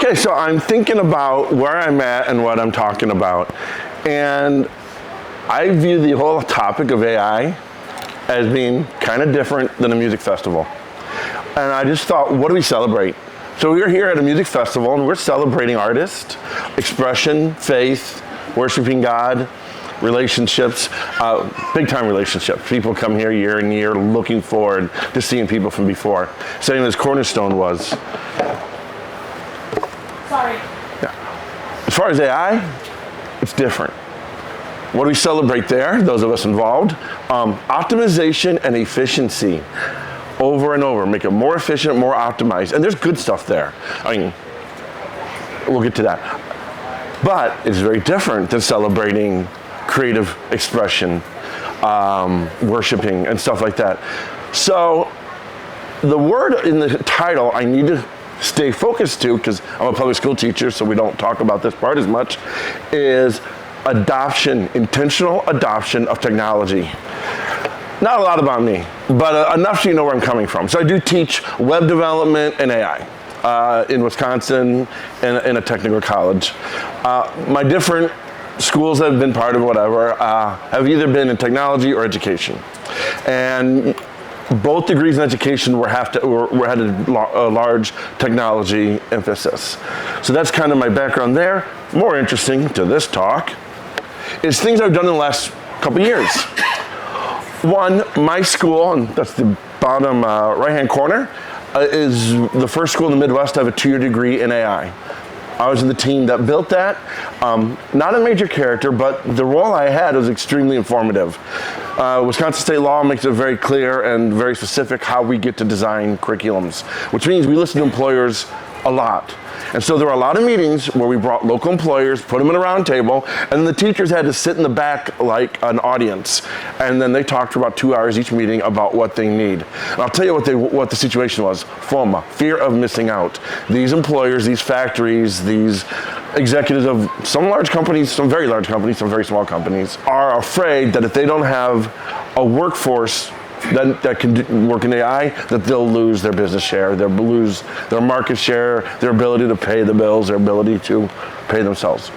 Okay, so I'm thinking about where I'm at and what I'm talking about. And I view the whole topic of AI as being kind of different than a music festival. And I just thought, what do we celebrate? So we're here at a music festival and we're celebrating artists, expression, faith, worshiping God, relationships, big time relationships. People come here year and year looking forward to seeing people from before. Same as Cornerstone was. Sorry. Yeah. As far as AI, it's different. What do we celebrate there, those of us involved? Optimization and efficiency. Over and over, make it more efficient, more optimized. And there's good stuff there. I mean, we'll get to that. But it's very different than celebrating creative expression, worshiping, and stuff like that. So the word in the title I need to stay focused to, because I'm a public school teacher, so we don't talk about this part as much, is adoption, intentional adoption of technology. Not a lot about me, but enough so you know where I'm coming from. So I do teach web development and AI in Wisconsin in a technical college. My different schools that have been part of whatever have either been in technology or education. And both degrees in education had a large technology emphasis. So that's kind of my background there. More interesting to this talk is things I've done in the last couple years. One, my school, and that's the bottom right-hand corner, is the first school in the Midwest to have a 2-year degree in AI. I was in the team that built that. Not a major character, but the role I had was extremely informative. Wisconsin state law makes it very clear and very specific how we get to design curriculums, which means we listen to employers a lot. And so there were a lot of meetings where we brought local employers, put them in a round table, and then the teachers had to sit in the back like an audience. And then they talked for about 2 hours each meeting about what they need. And I'll tell you what the situation was. FOMA, fear of missing out. These employers, these factories, these executives of some large companies, some very large companies, some very small companies, are afraid that if they don't have a workforce that can work in AI, that they'll lose their business share, they'll lose their market share, their ability to pay the bills, their ability to pay themselves.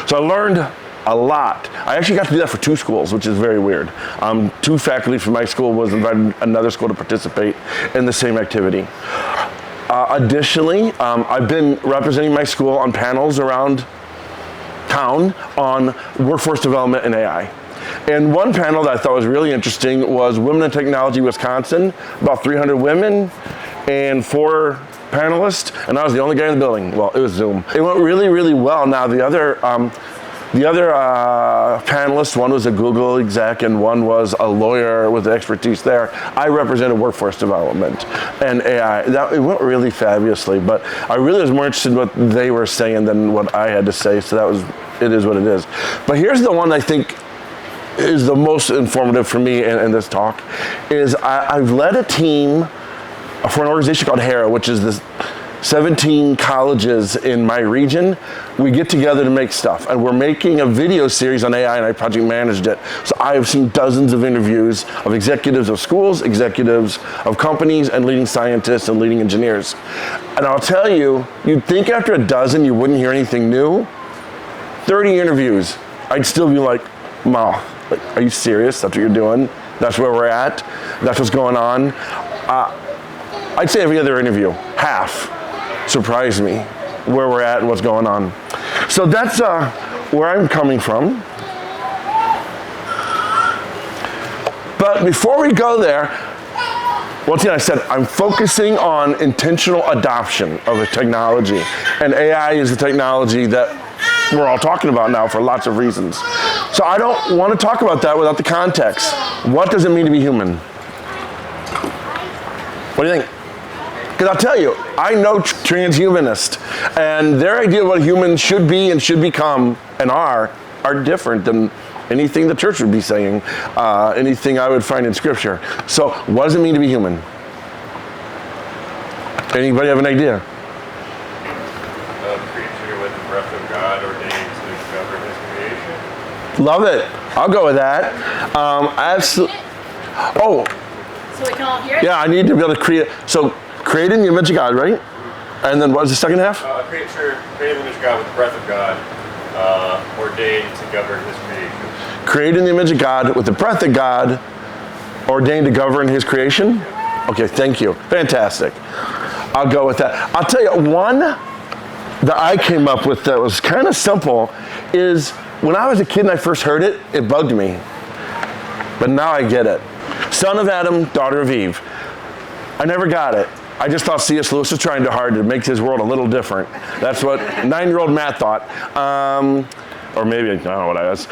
So I learned a lot. I actually got to do that for 2 schools, which is very weird. 2 faculty from my school was invited another school to participate in the same activity. Additionally, I've been representing my school on panels around town on workforce development and AI. And one panel that I thought was really interesting was Women in Technology Wisconsin, about 300 women and 4 panelists, and I was the only guy in the building. Well, it was Zoom. It went really, really well. Now the other panelists, one was a Google exec and one was a lawyer with expertise there. I represented workforce development and AI. It went really fabulously, but I really was more interested in what they were saying than what I had to say, so it is what it is. But here's the one I think is the most informative for me in this talk, is I've led a team for an organization called HERA, which is this 17 colleges in my region. We get together to make stuff, and we're making a video series on AI, and I project managed it. So I have seen dozens of interviews of executives of schools, executives of companies, and leading scientists and leading engineers. And I'll tell you, you'd think after a dozen you wouldn't hear anything new. 30 interviews, I'd still be like, wow. Like, are you serious? That's what you're doing? That's where we're at? That's what's going on? I'd say every other interview, half, surprised me where we're at and what's going on. So that's where I'm coming from. But before we go there, once again I said I'm focusing on intentional adoption of the technology. And AI is the technology that we're all talking about now for lots of reasons. So I don't want to talk about that without the context. What does it mean to be human? What do you think? Because I'll tell you, I know transhumanists, and their idea of what humans should be and should become and are different than anything the church would be saying, anything I would find in scripture. So what does it mean to be human? Anybody have an idea? Love it. I'll go with that. Absolutely. Oh. So we can all hear it? Yeah, I need to be able to create. So create in the image of God, right? And then what was the second half? Created in the image of God with the breath of God, ordained to govern his creation. Created in the image of God with the breath of God, ordained to govern his creation? Okay, thank you. Fantastic. I'll go with that. I'll tell you, one that I came up with that was kind of simple is when I was a kid and I first heard it, it bugged me. But now I get it. Son of Adam, daughter of Eve. I never got it. I just thought C.S. Lewis was trying too hard to make his world a little different. That's what 9-year-old Matt thought. Or maybe, I don't know what I was.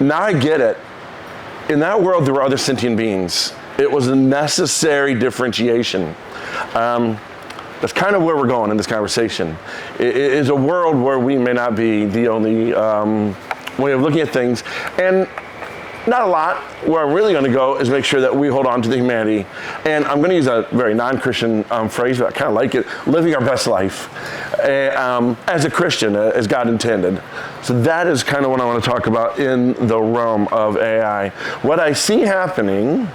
Now I get it. In that world, there were other sentient beings. It was a necessary differentiation. That's kind of where we're going in this conversation. It is a world where we may not be the only way of looking at things. And not a lot. Where I'm really going to go is make sure that we hold on to the humanity. And I'm going to use a very non-Christian phrase, but I kind of like it, living our best life as a Christian, as God intended. So that is kind of what I want to talk about in the realm of AI. What I see happening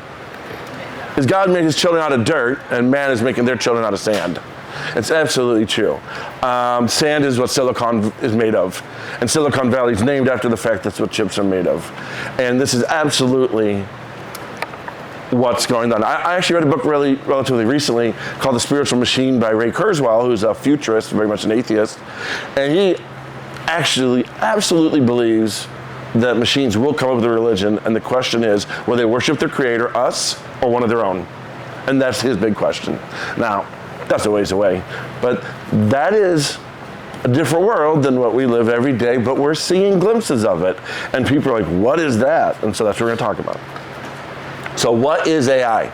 is God made his children out of dirt, and man is making their children out of sand. It's absolutely true. Sand is what silicon is made of. And Silicon Valley is named after the fact that's what chips are made of. And this is absolutely what's going on. I actually read a book relatively recently called The Spiritual Machine by Ray Kurzweil, who's a futurist, very much an atheist. And he actually absolutely believes that machines will come up with a religion. And the question is, will they worship their creator, us, or one of their own? And that's his big question. Now, that's a ways away. But that is a different world than what we live every day, but we're seeing glimpses of it. And people are like, what is that? And so that's what we're going to talk about. So what is AI?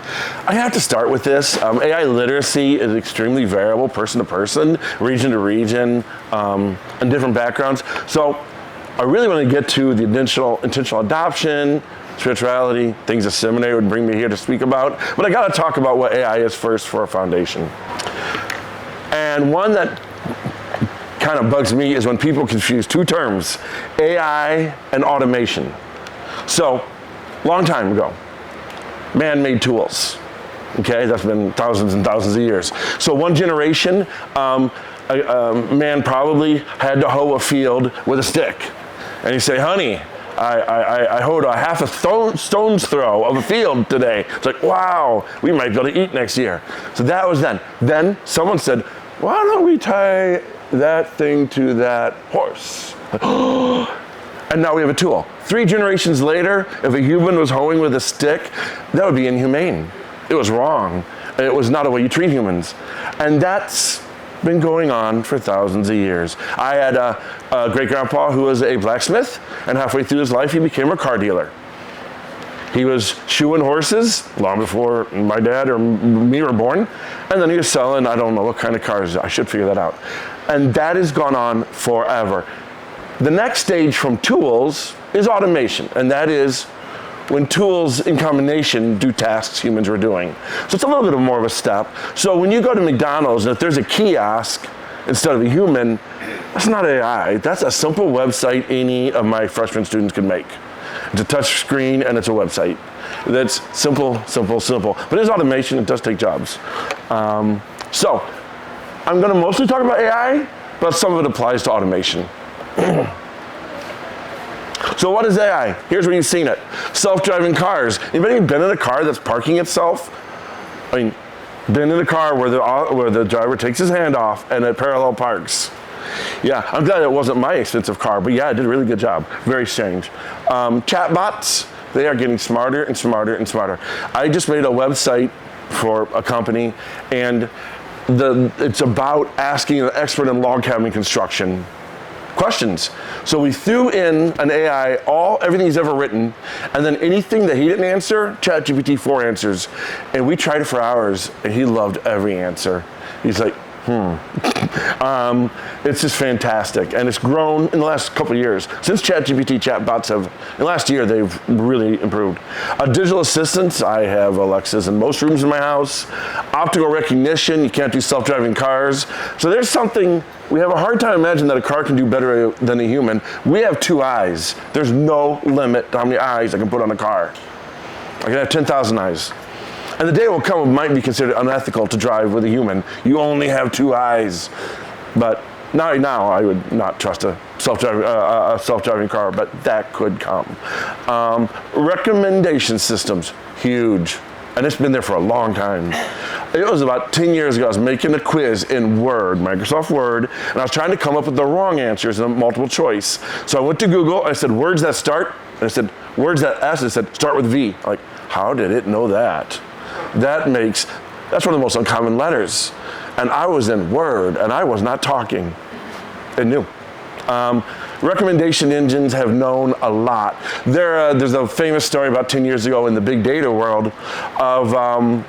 I have to start with this. AI literacy is extremely variable, person to person, region to region, and different backgrounds. So I really want to get to the intentional adoption, spirituality, things a seminary would bring me here to speak about. But I got to talk about what AI is first for a foundation. And one that kind of bugs me is when people confuse two terms, AI and automation. So, long time ago, man made tools. Okay, that's been thousands and thousands of years. So one generation, man probably had to hoe a field with a stick. And he'd say, honey, I hoed a half a stone's throw of a field today. It's like, wow, we might be able to eat next year. So that was then. Then someone said, why don't we tie that thing to that horse? And now we have a tool. 3 generations later, if a human was hoeing with a stick, that would be inhumane. It was wrong. It was not a way you treat humans. And that's been going on for thousands of years. I had a great-grandpa who was a blacksmith, and halfway through his life, he became a car dealer. He was shoeing horses long before my dad or me were born, and then he was selling, I don't know what kind of cars. I should figure that out. And that has gone on forever. The next stage from tools is automation, and that is when tools in combination do tasks humans were doing. So it's a little bit more of a step. So when you go to McDonald's and if there's a kiosk instead of a human, that's not AI. That's a simple website any of my freshman students can make. It's a touch screen and it's a website. That's simple, simple, simple. But it's automation, it does take jobs. So I'm gonna mostly talk about AI, but some of it applies to automation. So what is AI? Here's where you've seen it. Self-driving cars. Anybody been in a car that's parking itself? I mean, been in a car where the driver takes his hand off and it parallel parks. Yeah, I'm glad it wasn't my expensive car, but yeah, it did a really good job. Very strange. Chatbots, they are getting smarter and smarter and smarter. I just made a website for a company, and it's about asking an expert in log cabin construction questions. So we threw in an AI, everything he's ever written, and then anything that he didn't answer, ChatGPT 4 answers. And we tried it for hours, and he loved every answer. He's like, It's just fantastic, and it's grown in the last couple of years. Since ChatGPT chatbots in the last year, they've really improved. Digital assistants, I have Alexas in most rooms in my house. Optical recognition, you can't do self-driving cars. So there's something, we have a hard time imagining that a car can do better than a human. We have 2 eyes. There's no limit to how many eyes I can put on a car. I can have 10,000 eyes. And the day will come, it might be considered unethical to drive with a human. You only have 2 eyes. But now I would not trust a self-driving car, but that could come. Recommendation systems, huge. And it's been there for a long time. It was about 10 years ago, I was making a quiz in Word, Microsoft Word, and I was trying to come up with the wrong answers in a multiple choice. So I went to Google, I said, words that start, and I said, words that S, and it said, start with V. I'm like, how did it know that? That's one of the most uncommon letters. And I was in Word, and I was not talking. It knew. Recommendation engines have known a lot. There's a famous story about 10 years ago in the big data world of, I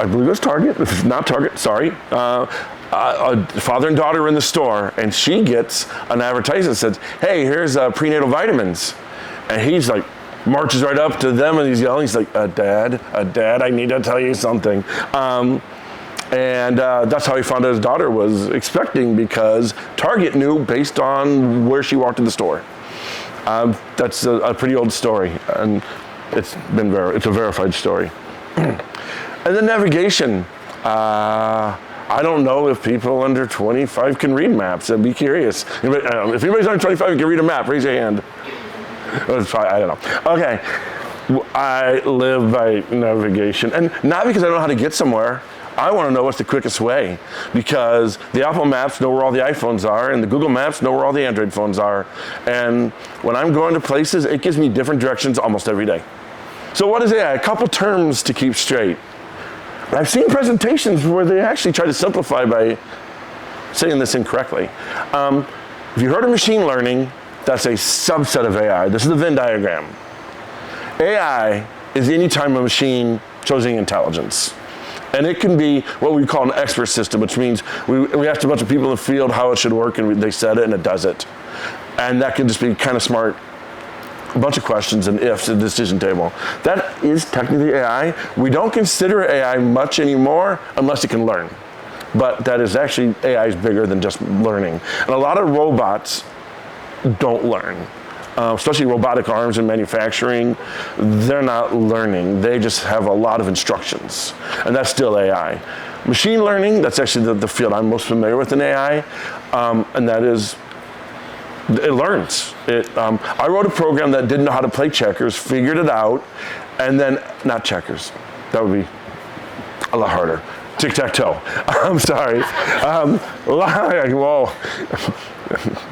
believe it was Target, if it's not Target, sorry. A father and daughter are in the store, and she gets an advertisement that says, hey, here's prenatal vitamins. And he's like, marches right up to them and he's yelling, he's like, Dad, I need to tell you something. And that's how he found out his daughter was expecting, because Target knew based on where she walked in the store. That's a pretty old story, and it's a verified story. And then navigation. I don't know if people under 25 can read maps. I'd be curious. If anybody's under 25 and can read a map, raise your hand. I don't know. Okay. I live by navigation, and not because I don't know how to get somewhere. I want to know what's the quickest way, because the Apple Maps know where all the iPhones are, and the Google Maps know where all the Android phones are. And when I'm going to places, it gives me different directions almost every day. So what is AI? A couple terms to keep straight. I've seen presentations where they actually try to simplify by saying this incorrectly. If you heard of machine learning, that's a subset of AI. This is the Venn diagram. AI is any time a machine shows any intelligence. And it can be what we call an expert system, which means we asked a bunch of people in the field how it should work, and they said it, and it does it. And that can just be kind of smart, a bunch of questions and ifs, a decision table. That is technically AI. We don't consider AI much anymore unless it can learn. But that is actually, AI is bigger than just learning. And a lot of robots don't learn. Especially robotic arms in manufacturing, they're not learning. They just have a lot of instructions, and that's still AI. Machine learning, that's actually the field I'm most familiar with in AI, and that is, it learns. I wrote a program that didn't know how to play checkers, figured it out, and then, not checkers, that would be a lot harder. Tic-tac-toe. I'm sorry. Whoa.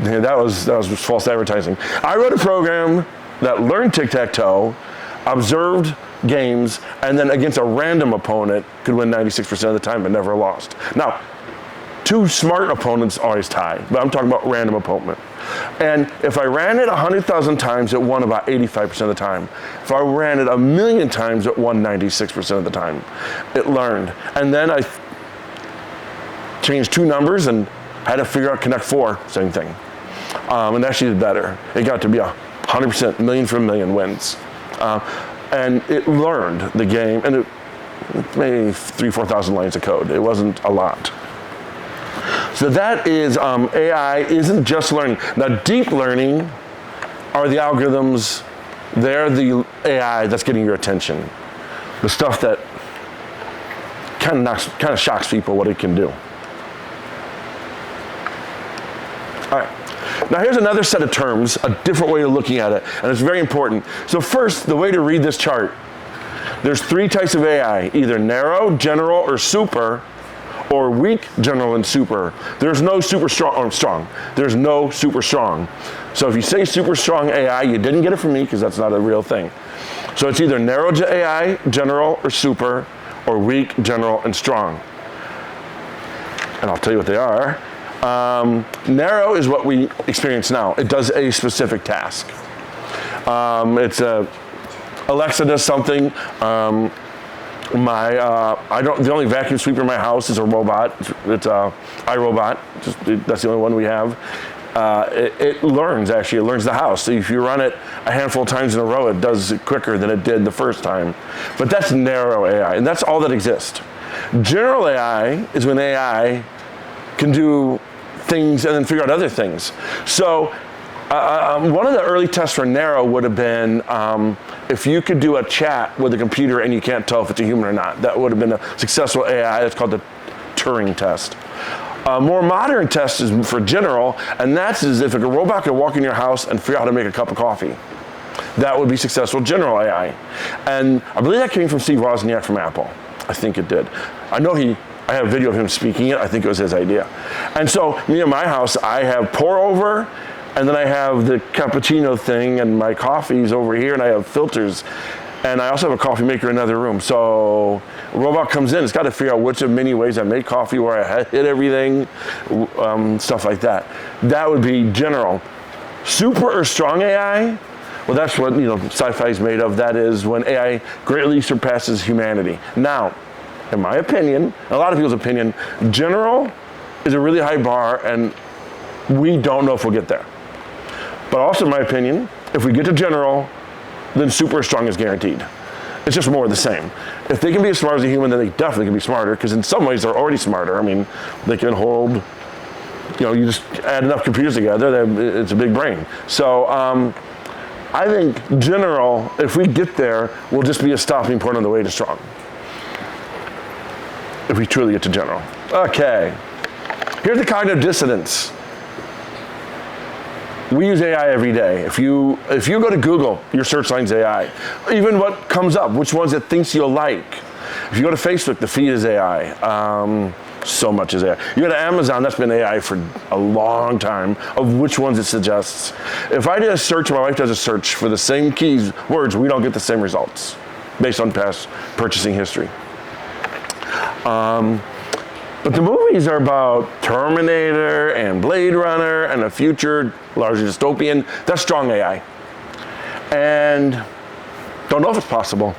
Yeah, that was false advertising. I wrote a program that learned tic-tac-toe, observed games, and then against a random opponent could win 96% of the time but never lost. Now, 2 smart opponents always tie, but I'm talking about random opponent. And if I ran it 100,000 times, it won about 85% of the time. If I ran it 1,000,000 times, it won 96% of the time. It learned. And then I changed 2 numbers and had to figure out connect 4, same thing. And actually did better. It got to be 100%, million for a million wins. And it learned the game, and it maybe 3,000-4,000 lines of code. It wasn't a lot. So that is, AI isn't just learning. Now, deep learning are the algorithms. They're the AI that's getting your attention. The stuff that kind of shocks people what it can do. All right. Now here's another set of terms, a different way of looking at it, and it's very important. So first, the way to read this chart. There's 3 types of AI, either narrow, general, or super, or weak, general, and super. There's no super strong, or strong. There's no super strong. So if you say super strong AI, you didn't get it from me, because that's not a real thing. So it's either narrow AI, general, or super, or weak, general, and strong. And I'll tell you what they are. Narrow is what we experience now. It does a specific task. Alexa does something. The only vacuum sweeper in my house is a robot. It's iRobot. That's the only one we have. It learns, actually. It learns the house. So if you run it a handful of times in a row, it does it quicker than it did the first time. But that's narrow AI, and that's all that exists. General AI is when AI can do things and then figure out other things. So One of the early tests for narrow would have been if you could do a chat with a computer and you can't tell if it's a human or not. That would have been a successful AI. That's called the Turing test. A more modern test is for general, and that's as if a robot could walk in your house and figure out how to make a cup of coffee. That would be successful general AI. And I believe that came from Steve Wozniak from Apple. I think it did. I have a video of him speaking it. I think it was his idea. And so, me in my house, I have pour over, and then I have the cappuccino thing, and my coffee's over here, and I have filters. And I also have a coffee maker in another room. So a robot comes in, it's got to figure out which of many ways I make coffee, where I hit everything, stuff like that. That would be general. Super or strong AI, well, that's what sci-fi is made of. That is when AI greatly surpasses humanity. Now, in my opinion, a lot of people's opinion, general is a really high bar, and we don't know if we'll get there. But also, in my opinion, if we get to general, then super strong is guaranteed. It's just more of the same. If they can be as smart as a human, then they definitely can be smarter, because in some ways they're already smarter. I mean, they can hold, you just add enough computers together, it's a big brain. So I think general, if we get there, will just be a stopping point on the way to strong. If we truly get to general. Okay, here's the cognitive dissonance. We use AI every day. If you go to Google, your search line's AI. Even what comes up, which ones it thinks you'll like. If you go to Facebook, the feed is AI. So much is AI. You go to Amazon, that's been AI for a long time, of which ones it suggests. If I did a search, my wife does a search for the same words, we don't get the same results based on past purchasing history. But the movies are about Terminator and Blade Runner and a future largely dystopian. That's strong AI. And don't know if it's possible.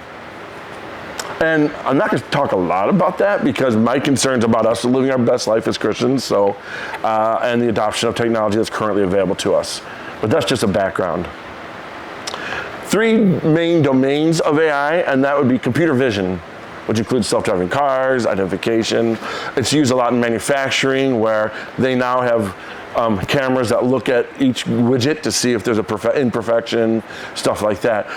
And I'm not going to talk a lot about that because my concern's about us living our best life as Christians, and the adoption of technology that's currently available to us. But that's just a background. 3 main domains of AI, and that would be computer vision, which includes self-driving cars, identification. It's used a lot in manufacturing, where they now have cameras that look at each widget to see if there's a imperfection, stuff like that.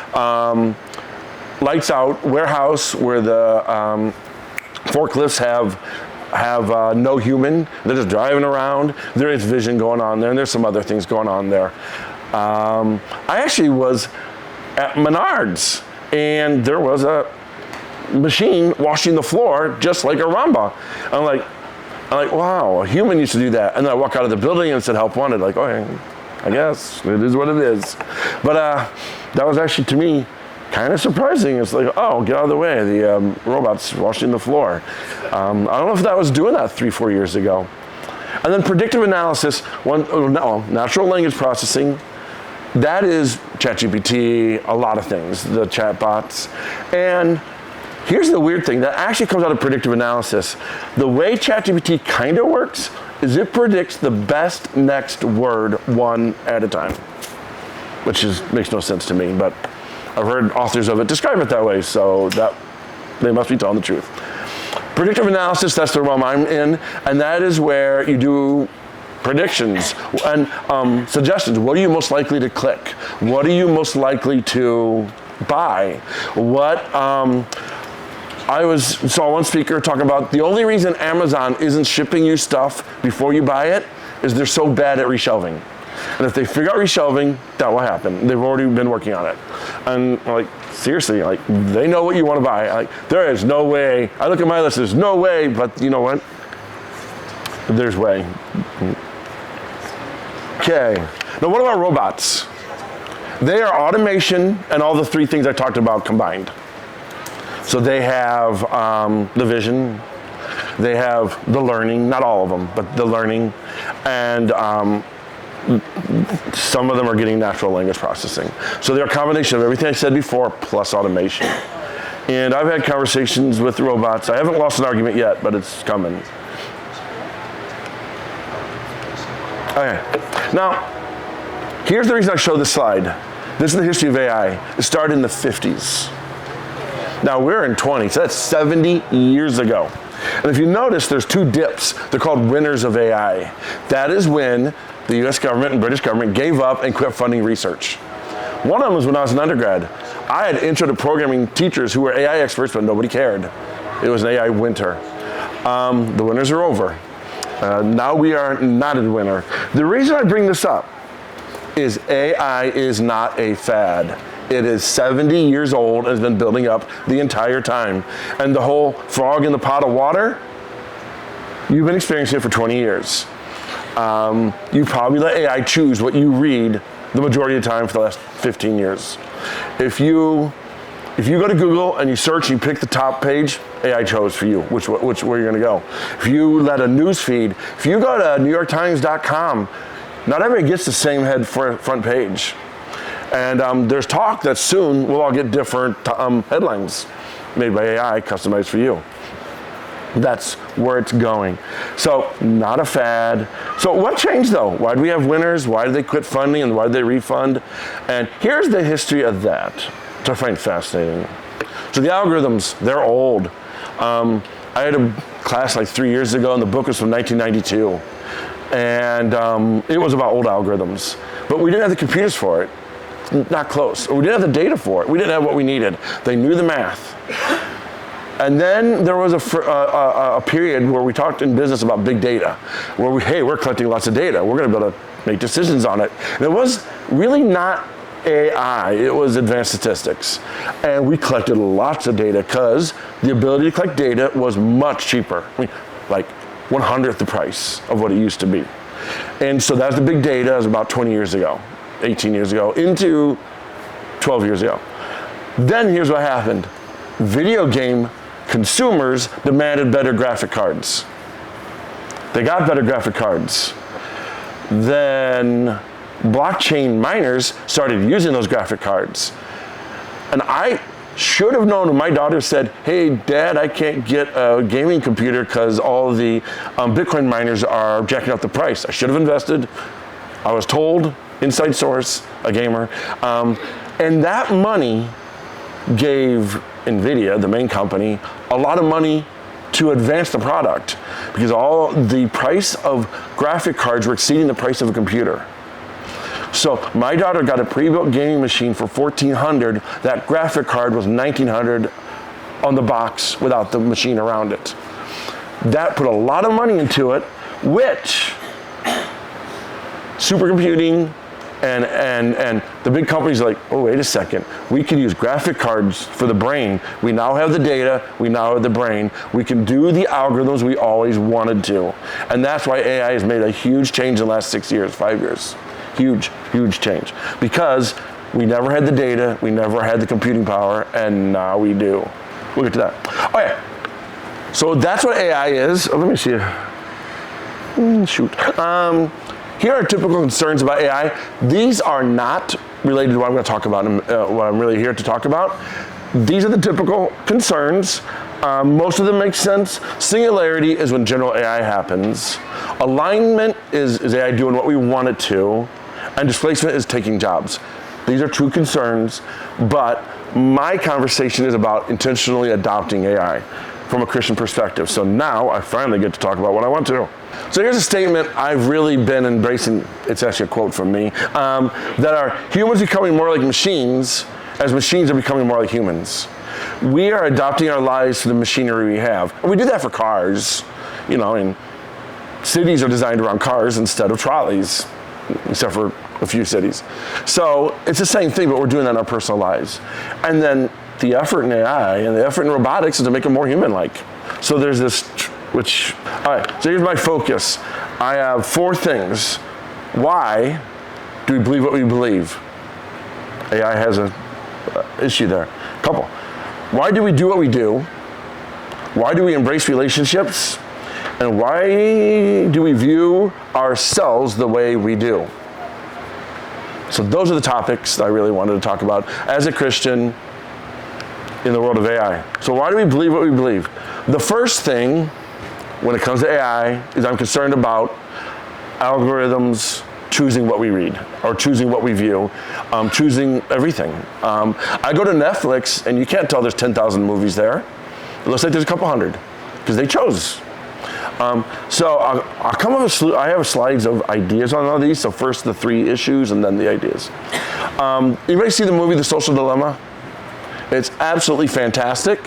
Lights out warehouse, where the forklifts have no human. They're just driving around. There is vision going on there, and there's some other things going on there. I actually was at Menards, and there was a machine washing the floor just like a Ramba. I'm like, wow, a human used to do that. And then I walk out of the building and it said help wanted. Like, okay, I guess it is what it is. But that was actually, to me, kind of surprising. It's like, oh, get out of the way. The robot's washing the floor. I don't know if that was doing that 3-4 years ago. And then predictive analysis, natural language processing. That is ChatGPT, a lot of things, the chatbots. And here's the weird thing, that actually comes out of predictive analysis. The way ChatGPT kind of works is it predicts the best next word one at a time, which makes no sense to me, but I've heard authors of it describe it that way, so that they must be telling the truth. Predictive analysis, that's the realm I'm in, and that is where you do predictions and suggestions. What are you most likely to click? What are you most likely to buy? I saw one speaker talking about the only reason Amazon isn't shipping you stuff before you buy it is they're so bad at reshelving. And if they figure out reshelving, that will happen. They've already been working on it. And seriously, they know what you want to buy. There is no way. I look at my list, there's no way, but you know what? There's way. Okay. Now what about robots? They are automation and all the 3 things I talked about combined. So they have the vision, they have the learning, not all of them, but the learning, and some of them are getting natural language processing. So they're a combination of everything I said before plus automation. And I've had conversations with robots. I haven't lost an argument yet, but it's coming. Okay, now, here's the reason I show this slide. This is the history of AI. It started in the 50s. Now we're in 20, so that's 70 years ago. And if you notice, there's 2 dips. They're called winners of AI. That is when the US government and British government gave up and quit funding research. One of them was when I was an undergrad. I had intro to programming teachers who were AI experts, but nobody cared. It was an AI winter. The winters are over. Now we are not in winter. The reason I bring this up is AI is not a fad. It is 70 years old and has been building up the entire time. And the whole frog in the pot of water, you've been experiencing it for 20 years. You probably let AI choose what you read the majority of the time for the last 15 years. If you go to Google and you search and you pick the top page, AI chose for you where you're gonna go. If you let a news feed, if you go to NewYorkTimes.com, not everybody gets the same front page. And there's talk that soon we'll all get different headlines made by AI, customized for you. That's where it's going. So, not a fad. So what changed though? Why do we have winners? Why did they quit funding and why did they refund? And here's the history of that, which I find fascinating. So the algorithms, they're old. I had a class like 3 years ago and the book was from 1992. And it was about old algorithms. But we didn't have the computers for it. Not close. Or we didn't have the data for it. We didn't have what we needed. They knew the math. And then there was a period where we talked in business about big data, where we're collecting lots of data. We're going to be able to make decisions on it. And it was really not AI, it was advanced statistics. And we collected lots of data because the ability to collect data was much cheaper. I mean, like 1/100th the price of what it used to be. And so that's the big data. It was about 20 years ago, 18 years ago, into 12 years ago. Then here's what happened. Video game consumers demanded better graphic cards. They got better graphic cards. Then blockchain miners started using those graphic cards. And I should have known when my daughter said, hey, Dad, I can't get a gaming computer because all the Bitcoin miners are jacking up the price. I should have invested. I was told, inside source, a gamer. And that money gave NVIDIA, the main company, a lot of money to advance the product because all the price of graphic cards were exceeding the price of a computer. So my daughter got a pre-built gaming machine for $1,400. That graphic card was $1,900 on the box without the machine around it. That put a lot of money into it, which supercomputing and the big companies are like, oh, wait a second. We can use graphic cards for the brain. We now have the data. We now have the brain. We can do the algorithms we always wanted to. And that's why AI has made a huge change in the last 6 years, 5 years. Huge, huge change. Because we never had the data, we never had the computing power, and now we do. We'll get to that. Okay, so that's what AI is. Oh, let me see. Shoot. Here are typical concerns about AI. These are not related to what I'm going to talk about, what I'm really here to talk about. These are the typical concerns. Most of them make sense. Singularity is when general AI happens. Alignment is AI doing what we want it to. And displacement is taking jobs. These are true concerns, but my conversation is about intentionally adopting AI from a Christian perspective. So now I finally get to talk about what I want to. So here's a statement I've really been embracing. It's actually a quote from me. That are humans becoming more like machines as machines are becoming more like humans. We are adopting our lives to the machinery we have. And we do that for cars. You know, and cities are designed around cars instead of trolleys, except for a few cities. So it's the same thing, but we're doing that in our personal lives. And then the effort in AI and the effort in robotics is to make them more human-like. So there's this, all right, so here's my focus. I have 4 things. Why do we believe what we believe? AI has an issue there. A couple. Why do we do what we do? Why do we embrace relationships? And why do we view ourselves the way we do? So those are the topics that I really wanted to talk about as a Christian in the world of AI. So why do we believe what we believe? The first thing when it comes to AI is I'm concerned about algorithms choosing what we read or choosing what we view, choosing everything. I go to Netflix and you can't tell there's 10,000 movies there. It looks like there's a couple hundred because they chose. So I'll come up with I have slides of ideas on all these. So first the 3 issues and then the ideas. Anybody see the movie The Social Dilemma? It's absolutely fantastic.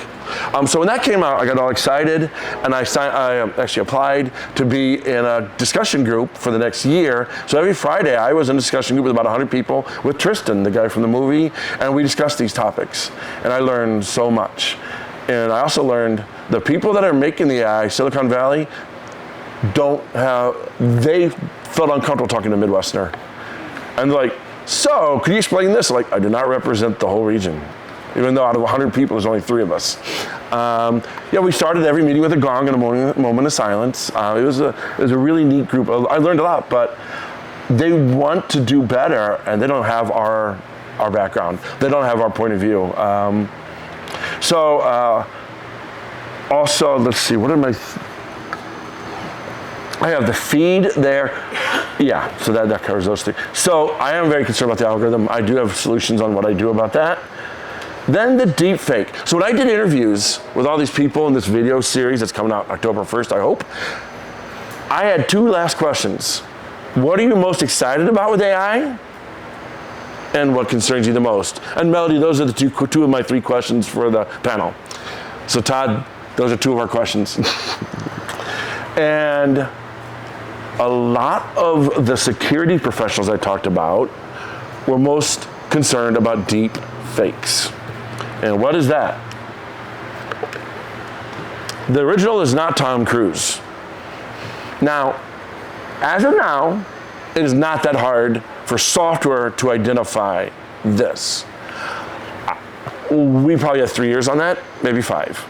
So when that came out, I got all excited, and I actually applied to be in a discussion group for the next year. So every Friday, I was in a discussion group with about 100 people with Tristan, the guy from the movie, and we discussed these topics. And I learned so much. And I also learned the people that are making the AI, Silicon Valley, they felt uncomfortable talking to a Midwesterner. And they're like, so, could you explain this? Like, I do not represent the whole region. Even though out of 100 people, there's only 3 of us. We started every meeting with a gong and a moment of silence. It was a really neat group. I learned a lot, but they want to do better, and they don't have our background. They don't have our point of view. Also, let's see, what am I have the feed there. Yeah, so that covers those 3. So I am very concerned about the algorithm. I do have solutions on what I do about that. Then the deep fake. So when I did interviews with all these people in this video series that's coming out October 1st, I hope, I had 2 last questions. What are you most excited about with AI? And what concerns you the most? And Melody, those are the two of my 3 questions for the panel. So Todd, those are 2 of our questions. And a lot of the security professionals I talked about were most concerned about deep fakes. And what is that? The original is not Tom Cruise. Now, as of now, it is not that hard for software to identify this. We probably have 3 years on that, maybe 5.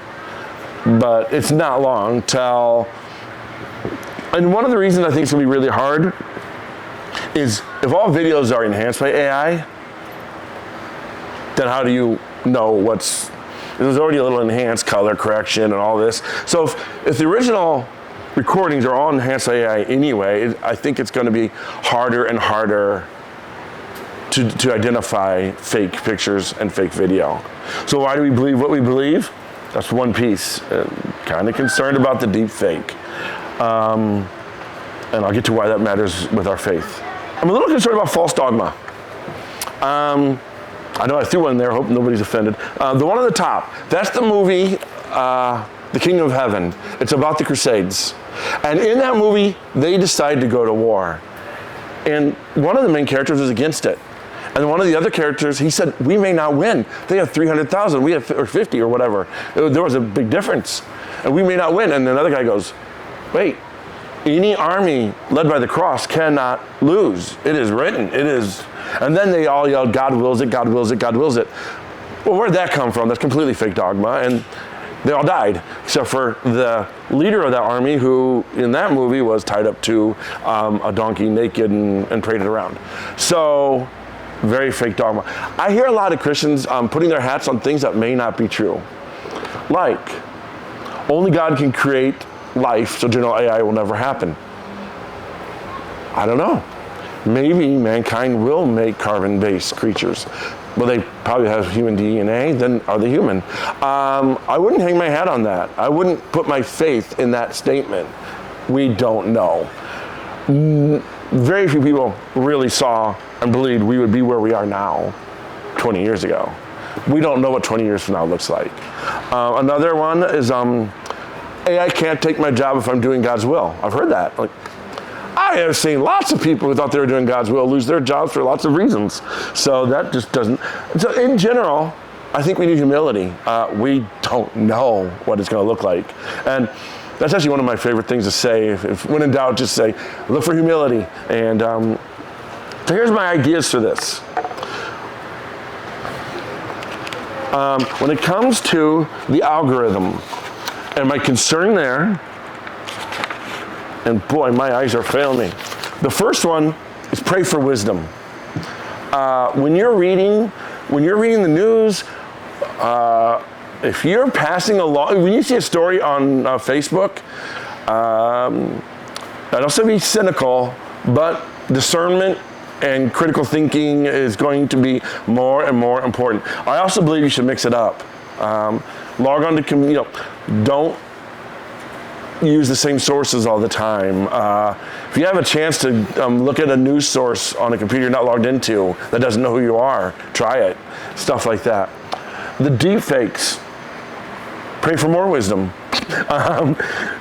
But it's not long till, and one of the reasons I think it's gonna be really hard is if all videos are enhanced by AI, then how do you know there's already a little enhanced color correction and all this. So if the original recordings are all enhanced by AI anyway, I think it's going to be harder and harder to identify fake pictures and fake video. So why do we believe what we believe? That's one piece. Kind of concerned about the deep fake. And I'll get to why that matters with our faith. I'm a little concerned about false dogma. I know I threw one there, hope nobody's offended. The one on the top, that's the movie, The Kingdom of Heaven. It's about the Crusades. And in that movie, they decide to go to war. And one of the main characters was against it. And one of the other characters, he said, we may not win. They have 300,000, we have or 50 or whatever. There was a big difference. And we may not win. And another guy goes, wait, any army led by the cross cannot lose. It is written, it is. And then they all yelled, God wills it, God wills it, God wills it. Well, where'd that come from? That's completely fake dogma. And they all died, except for the leader of that army, who in that movie was tied up to a donkey naked and paraded around. So, very fake dogma. I hear a lot of Christians putting their hats on things that may not be true. Like, only God can create life, so general AI will never happen. I don't know. Maybe mankind will make carbon-based creatures. Well, they probably have human DNA, then are they human? I wouldn't hang my hat on that. I wouldn't put my faith in that statement. We don't know. Very few people really saw and believed we would be where we are now 20 years ago. We don't know what 20 years from now looks like. Another one is AI can't take my job if I'm doing God's will. I've heard that. Like, I have seen lots of people who thought they were doing God's will lose their jobs for lots of reasons. So that just doesn't. So in general, I think we need humility. We don't know what it's going to look like. And that's actually one of my favorite things to say. If when in doubt, just say, look for humility. And so here's my ideas for this. When it comes to the algorithm, and my concern there, and boy, my eyes are failing me. The first one is pray for wisdom. When you're reading the news, if you're passing along, when you see a story on Facebook, I'd also be cynical, but discernment and critical thinking is going to be more and more important. I also believe you should mix it up. Log on to, use the same sources all the time. If you have a chance to look at a news source on a computer you're not logged into that doesn't know who you are, try it. Stuff like that. The deep fakes. Pray for more wisdom.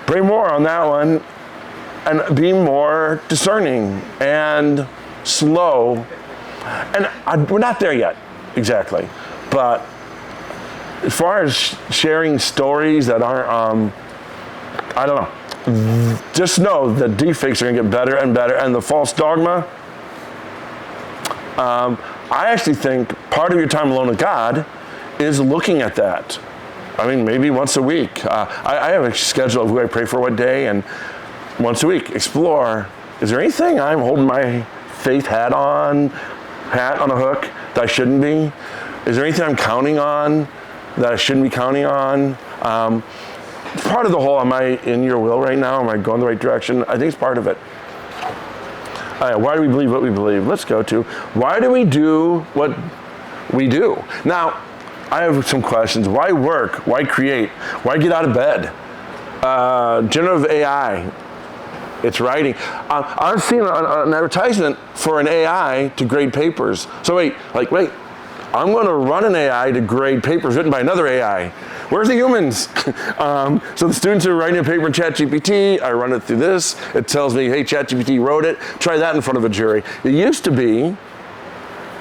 Pray more on that one, and be more discerning and slow. And we're not there yet, exactly. But as far as sharing stories that aren't, I don't know. Just know that deepfakes are going to get better and better, and the false dogma. I actually think part of your time alone with God is looking at that. I mean, maybe once a week. I have a schedule of who I pray for what day, and once a week, explore. Is there anything I'm holding my faith hat on a hook that I shouldn't be? Is there anything I'm counting on that I shouldn't be counting on? Part of the whole, am I in your will right now? Am I going the right direction? I think it's part of it. Why do we believe what we believe? Let's go to, why do we do what we do? Now, I have some questions. Why work? Why create? Why get out of bed? Generative AI, it's writing. I'm seeing an advertisement for an AI to grade papers. So wait, I'm going to run an AI to grade papers written by another AI. Where's the humans? So the students are writing a paper in ChatGPT. I run it through this. It tells me, hey, ChatGPT wrote it. Try that in front of a jury. It used to be,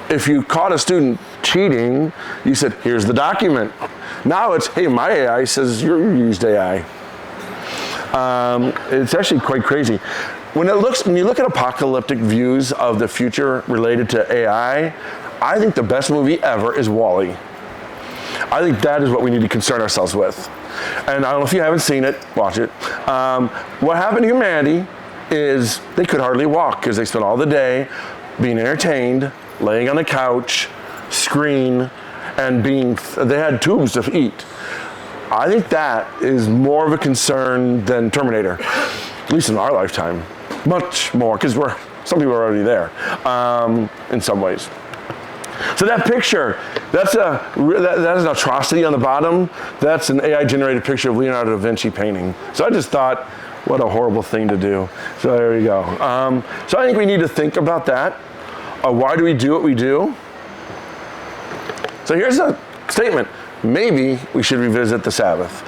if you caught a student cheating, you said, here's the document. Now it's, hey, my AI says you used AI. It's actually quite crazy. When you look at apocalyptic views of the future related to AI, I think the best movie ever is WALL-E. I think that is what we need to concern ourselves with. And I don't know if you haven't seen it, watch it. What happened to humanity is they could hardly walk because they spent all the day being entertained, laying on the couch, screen, and they had tubes to eat. I think that is more of a concern than Terminator, at least in our lifetime. Much more, because some people are already there, in some ways. So that picture, that is an atrocity on the bottom. That's an AI-generated picture of Leonardo da Vinci painting. So I just thought, what a horrible thing to do. So there we go. So I think we need to think about that. Why do we do what we do? So here's a statement. Maybe we should revisit the Sabbath.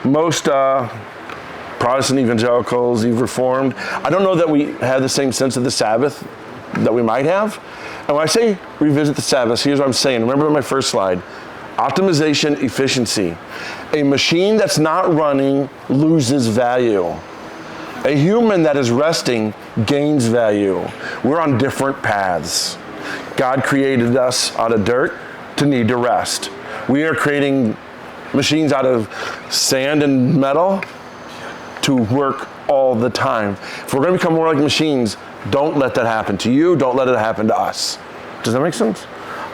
Most Protestant evangelicals, even Reformed, I don't know that we have the same sense of the Sabbath that we might have. And when I say revisit the Sabbath, here's what I'm saying. Remember my first slide. Optimization, efficiency. A machine that's not running loses value. A human that is resting gains value. We're on different paths. God created us out of dirt to need to rest. We are creating machines out of sand and metal to work all the time. If we're going to become more like machines, don't let that happen to you. Don't let it happen to us. Does that make sense?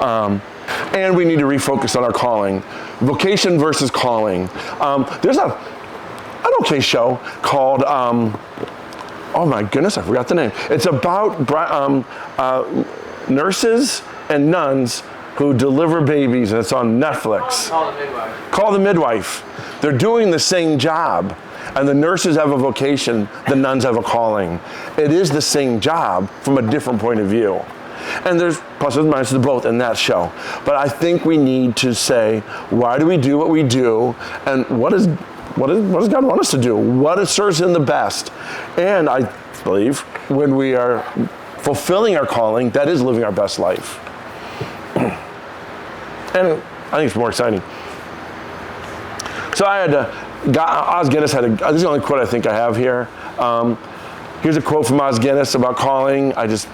And we need to refocus on our calling. Vocation versus calling. There's an okay show called, oh my goodness, I forgot the name. It's about nurses and nuns who deliver babies, and it's on Netflix. Call the Midwife. Call the Midwife. They're doing the same job. And the nurses have a vocation, the nuns have a calling. It is the same job from a different point of view. And there's pluses and minuses to both in that show. But I think we need to say, why do we do what we do? And what does God want us to do? What serves Him the best? And I believe when we are fulfilling our calling, that is living our best life. And I think it's more exciting. So I had Os Guinness had this is the only quote I think I have here. Here's a quote from Os Guinness about calling. If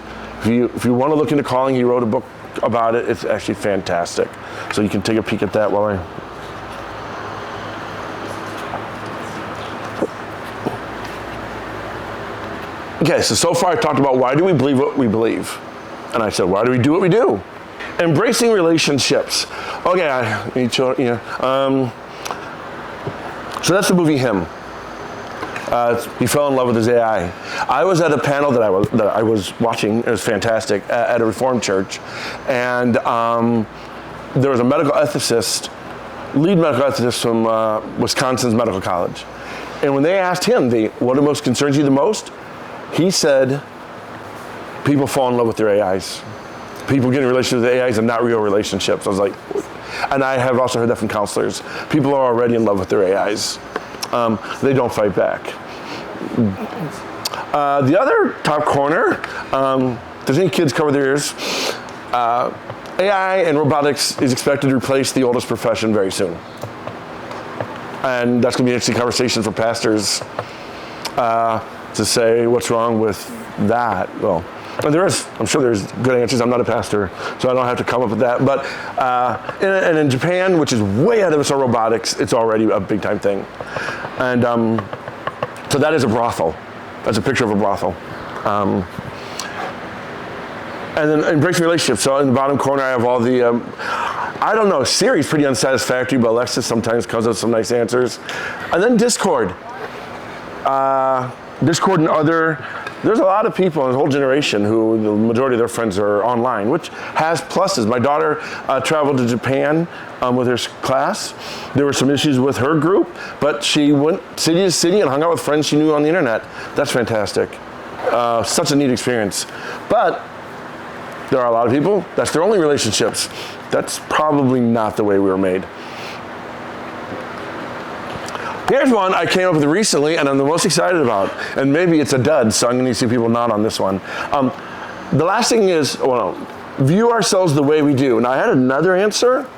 you want to look into calling, he wrote a book about it. It's actually fantastic. So you can take a peek at that while I. Okay, so far I talked about why do we believe what we believe. And I said, why do we do what we do? Embracing relationships. Okay, so that's the movie Him. He fell in love with his AI. I was at a panel that I was watching. It was fantastic at a Reformed church, and there was a medical ethicist, lead medical ethicist from Wisconsin's Medical College. And when they asked him, what most concerns you the most? He said, people fall in love with their AIs. People get in relationships with AIs and not real relationships. I was like, and I have also heard that from counselors. People are already in love with their AIs. They don't fight back. The other top corner, does any kids cover their ears? AI and robotics is expected to replace the oldest profession very soon. And that's going to be an interesting conversation for pastors to say what's wrong with that. Well, and I'm sure there's good answers. I'm not a pastor, so I don't have to come up with that. But and in Japan, which is way ahead of us on robotics, it's already a big time thing. And so that is a brothel. That's a picture of a brothel. And then embracing relationships. So in the bottom corner, I have all the, I don't know, Siri's pretty unsatisfactory, but Alexa sometimes comes up with some nice answers. And then Discord. Discord and other, there's a lot of people in the whole generation who the majority of their friends are online, which has pluses. My daughter traveled to Japan with her class. There were some issues with her group, but she went city to city and hung out with friends she knew on the internet. That's fantastic. Such a neat experience. But there are a lot of people, that's their only relationships. That's probably not the way we were made. Here's one I came up with recently and I'm the most excited about. And maybe it's a dud, so I'm going to see people nod on this one. The last thing is, view ourselves the way we do. And I had another answer,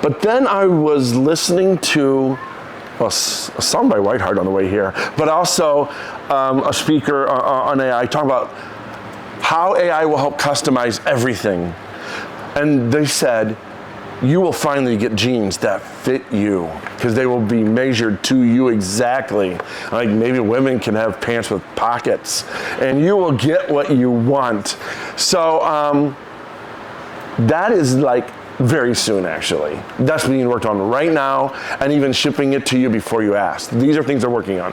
but then I was listening to a song by Whiteheart on the way here, but also a speaker on AI talking about how AI will help customize everything. And they said, you will finally get jeans that fit you because they will be measured to you exactly. Like maybe women can have pants with pockets and you will get what you want. So that is like very soon actually. That's being worked on right now and even shipping it to you before you ask. These are things they're working on.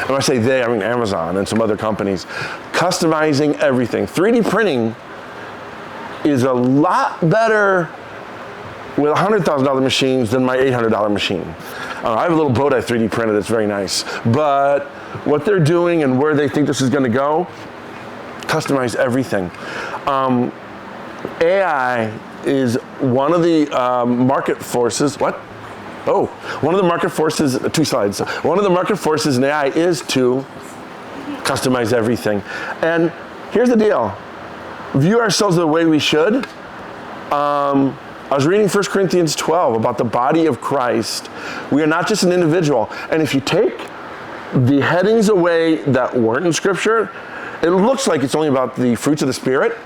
And when I say they, I mean Amazon and some other companies. Customizing everything. 3D printing is a lot better with $100,000 machines than my $800 machine. I have a little boat I 3D printed, it's very nice. But what they're doing and where they think this is gonna go, customize everything. AI is one of the market forces, one of the market forces, 2 slides. One of the market forces in AI is to customize everything. And here's the deal. View ourselves the way we should. I was reading 1 Corinthians 12 about the body of Christ. We are not just an individual. And if you take the headings away that weren't in Scripture, it looks like it's only about the fruits of the Spirit.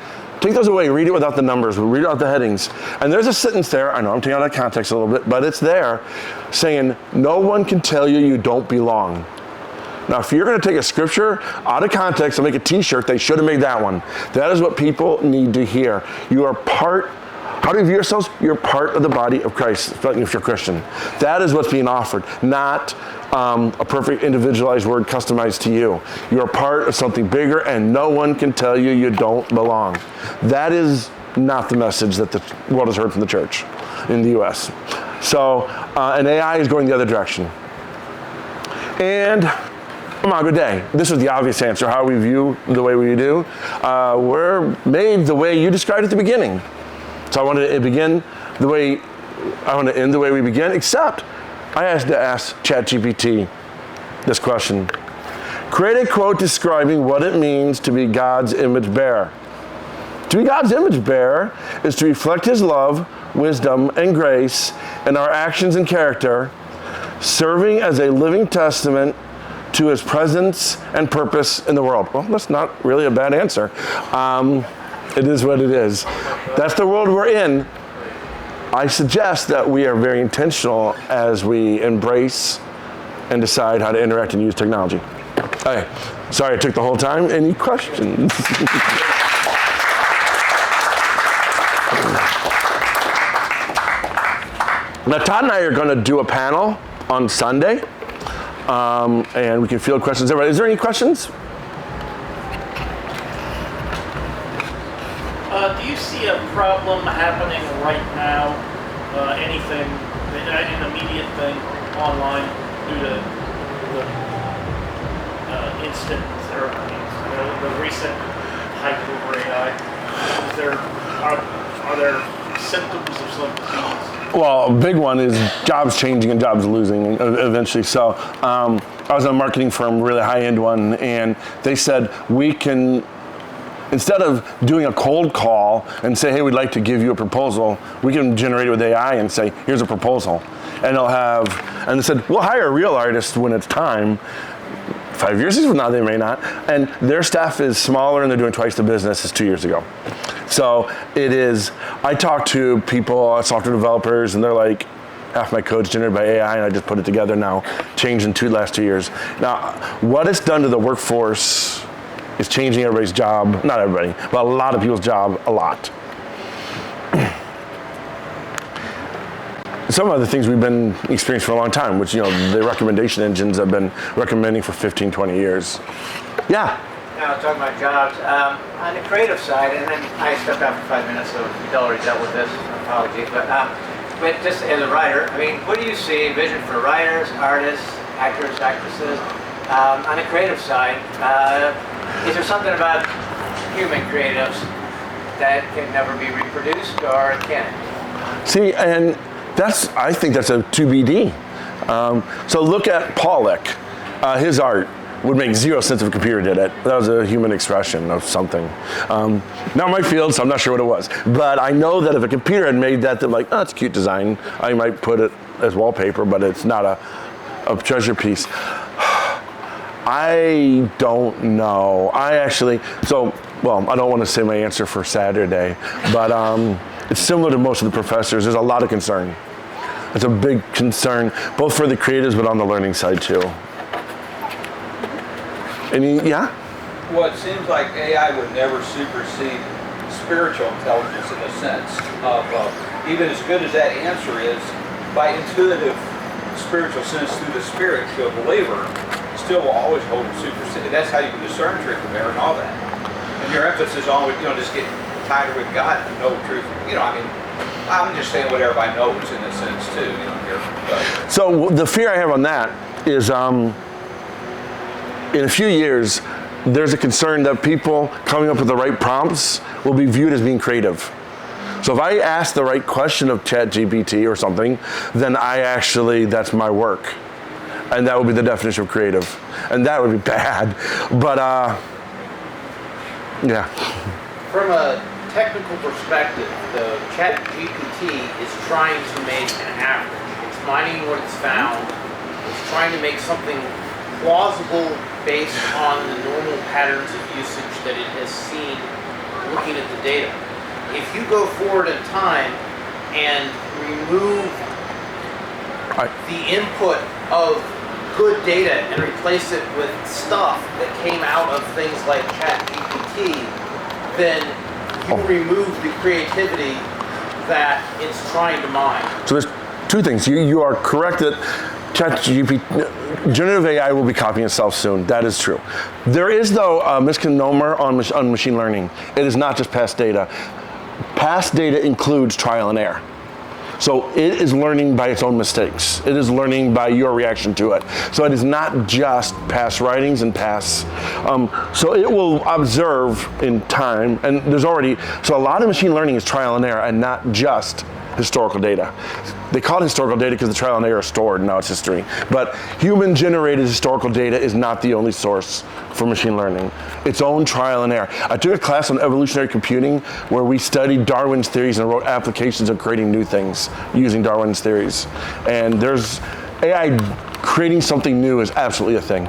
Take those away, read it without the numbers, read it without the headings. And there's a sentence there, I know I'm taking out of context a little bit, but it's there saying, no one can tell you you don't belong. Now, if you're going to take a scripture out of context and make a t-shirt, they should have made that one. That is what people need to hear. You are part, how do you view yourselves? You're part of the body of Christ, if you're Christian. That is what's being offered, not a perfect individualized word customized to you. You're part of something bigger and no one can tell you you don't belong. That is not the message that the world has heard from the church in the US. So, and AI is going the other direction. And come on, good day. This was the obvious answer, how we view the way we do. We're made the way you described at the beginning. So I wanted to begin the way, I want to end the way we begin, except I had to ask ChatGPT this question. Create a quote describing what it means to be God's image bearer. To be God's image bearer is to reflect His love, wisdom, and grace in our actions and character, serving as a living testament to His presence and purpose in the world. Well, that's not really a bad answer. It is what it is. That's the world we're in. I suggest that we are very intentional as we embrace and decide how to interact and use technology. Okay, sorry I took the whole time. Any questions? Now, Todd and I are going to do a panel on Sunday, and we can field questions. Everybody, is there any questions? Do you see a problem happening right now? Anything, an immediate thing online due to the instant, or the recent hype over AI? Are there symptoms of some disease? Well, a big one is jobs changing and jobs losing eventually. So I was in a marketing firm, really high-end one, and they said we can, instead of doing a cold call and say, hey, we'd like to give you a proposal, we can generate it with AI and say, here's a proposal. And they said, we'll hire a real artist when it's time. 5 years from now, they may not. And their staff is smaller and they're doing twice the business as 2 years ago. So it is, I talk to people, software developers, and they're like, half my code's generated by AI and I just put it together now, changed in the last 2 years. Now, what it's done to the workforce is changing everybody's job, not everybody, but a lot of people's job a lot. Some of the things we've been experiencing for a long time, which, the recommendation engines have been recommending for 15, 20 years. Yeah. Now, talking about jobs, on the creative side, and then I stepped out for 5 minutes, so you've already dealt with this, apologies, but just as a writer, what do you see, vision for writers, artists, actors, actresses? On the creative side, is there something about human creatives that can never be reproduced, or can it? See, and I think that's a 2BD. So look at Pollock. His art would make zero sense if a computer did it. That was a human expression of something. Not my field, so I'm not sure what it was. But I know that if a computer had made that, they're like, oh, it's a cute design. I might put it as wallpaper, but it's not a treasure piece. I don't know. I don't want to say my answer for Saturday, but it's similar to most of the professors. There's a lot of concern. It's a big concern, both for the creatives, but on the learning side too. Yeah? Well, it seems like AI would never supersede spiritual intelligence in a sense of, even as good as that answer is, by intuitive spiritual sense through the spirit to a believer, still will always hold supersede. That's how you can discern truth from error and all that. And your emphasis on, just get tighter with God and know truth. I'm just saying what everybody knows in a sense too, here. But. So the fear I have on that is, in a few years, there's a concern that people coming up with the right prompts will be viewed as being creative. So if I ask the right question of ChatGPT or something, then that's my work. And that would be the definition of creative. And that would be bad. But, yeah. From a technical perspective, the ChatGPT is trying to make an average. It's mining what it's found. It's trying to make something plausible based on the normal patterns of usage that it has seen looking at the data. If you go forward in time and remove the input of good data and replace it with stuff that came out of things like ChatGPT, then you remove the creativity that it's trying to mine. So there's two things. You are correct that ChatGPT, generative AI will be copying itself soon. That is true. There is, though, a misnomer on machine learning. It is not just past data. Past data includes trial and error. So it is learning by its own mistakes. It is learning by your reaction to it. So it is not just past writings and past, so it will observe in time, and so a lot of machine learning is trial and error and not just historical data. They call it historical data because the trial and error are stored, and now it's history. But human-generated historical data is not the only source for machine learning. Its own trial and error. I took a class on evolutionary computing where we studied Darwin's theories and wrote applications of creating new things using Darwin's theories. And there's AI creating something new is absolutely a thing.